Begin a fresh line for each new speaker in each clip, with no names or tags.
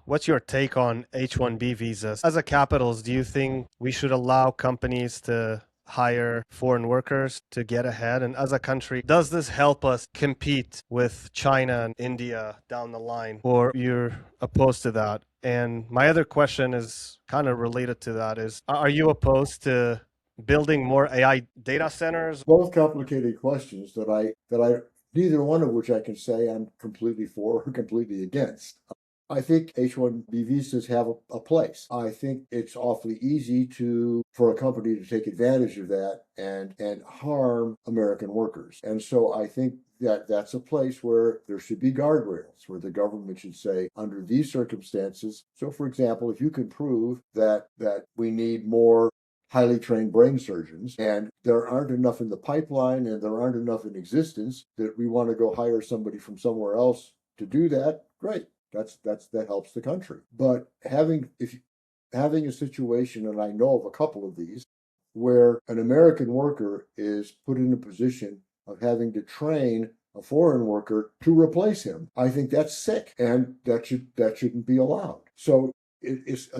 What's your take on H-1B visas? As a capitalist, do you think we should allow companies to hire foreign workers to get ahead? And as a country, does this help us compete with China and India down the line? Or you're opposed to that? And my other question is kind of related to that is, are you opposed to building more AI data centers?
Both complicated questions that I neither one of which I can say I'm completely for or completely against. I think H-1B visas have a place. I think it's awfully easy for a company to take advantage of that and harm American workers. And so I think that that's a place where there should be guardrails, where the government should say, under these circumstances. So, for example, if you can prove that we need more highly trained brain surgeons, and there aren't enough in the pipeline and there aren't enough in existence that we want to go hire somebody from somewhere else to do that, great. That helps the country. But having a situation, and I know of a couple of these, where an American worker is put in a position of having to train a foreign worker to replace him, I think that's sick, and that shouldn't be allowed. So it's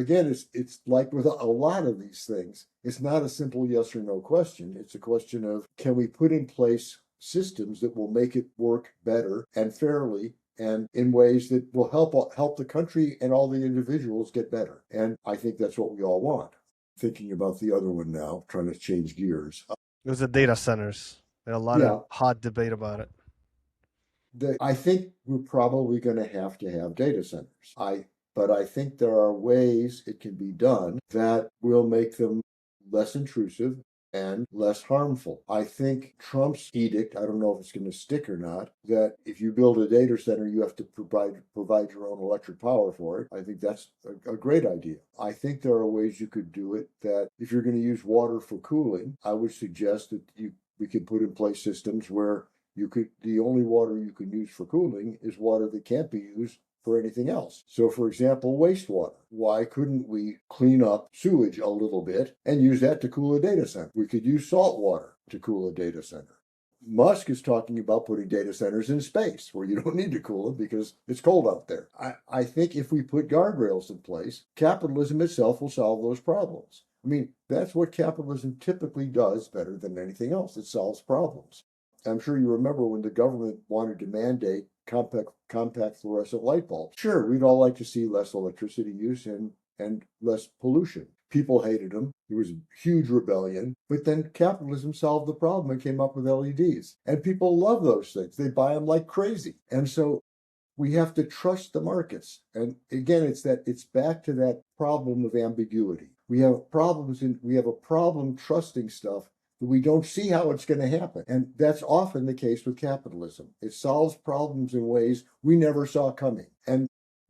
like with a lot of these things, it's not a simple yes or no question. It's a question of, can we put in place systems that will make it work better and fairly and in ways that will help the country and all the individuals get better. And I think that's what we all want. Thinking about the other one now, trying to change gears.
It was the data centers. There's a lot of
Yeah,
hot debate about it.
I think we're probably going to have data centers. But I think there are ways it can be done that will make them less intrusive and less harmful. I think Trump's edict, I don't know if it's going to stick or not, that if you build a data center, you have to provide your own electric power for it. I think that's a great idea. I think there are ways you could do it that if you're going to use water for cooling, I would suggest that we could put in place systems where the only water you can use for cooling is water that can't be used for anything else. So, for example, wastewater. Why couldn't we clean up sewage a little bit and use that to cool a data center? We could use salt water to cool a data center. Musk is talking about putting data centers in space where you don't need to cool them because it's cold out there. I think if we put guardrails in place, capitalism itself will solve those problems. I mean, that's what capitalism typically does better than anything else. It solves problems. I'm sure you remember when the government wanted to mandate compact fluorescent light bulbs. Sure, we'd all like to see less electricity use and less pollution. People hated them. There was a huge rebellion. But then capitalism solved the problem and came up with LEDs. And people love those things. They buy them like crazy. And so we have to trust the markets. And again, it's back to that problem of ambiguity. We have a problem trusting stuff that we don't see how it's going to happen. And that's often the case with capitalism. It solves problems in ways we never saw coming.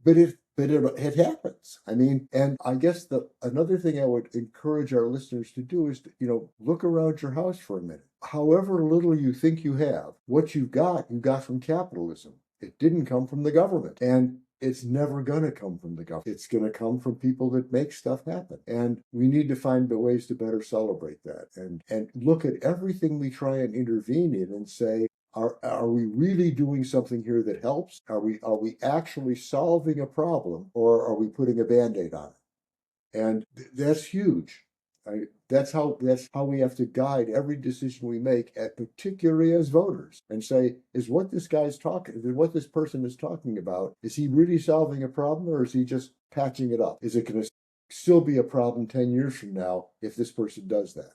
But it happens. I mean, and I guess another thing I would encourage our listeners to do is to, look around your house for a minute. However little you think you have, what you got from capitalism. It didn't come from the government. And it's never going to come from the government. It's going to come from people that make stuff happen. And we need to find ways to better celebrate that and look at everything we try and intervene in and say, are we really doing something here that helps? Are we actually solving a problem, or are we putting a Band-Aid on it? And that's huge. That's how we have to guide every decision we make, particularly as voters, and say, is what this person is talking about, is he really solving a problem, or is he just patching it up? Is it going to still be a problem 10 years from now if this person does that?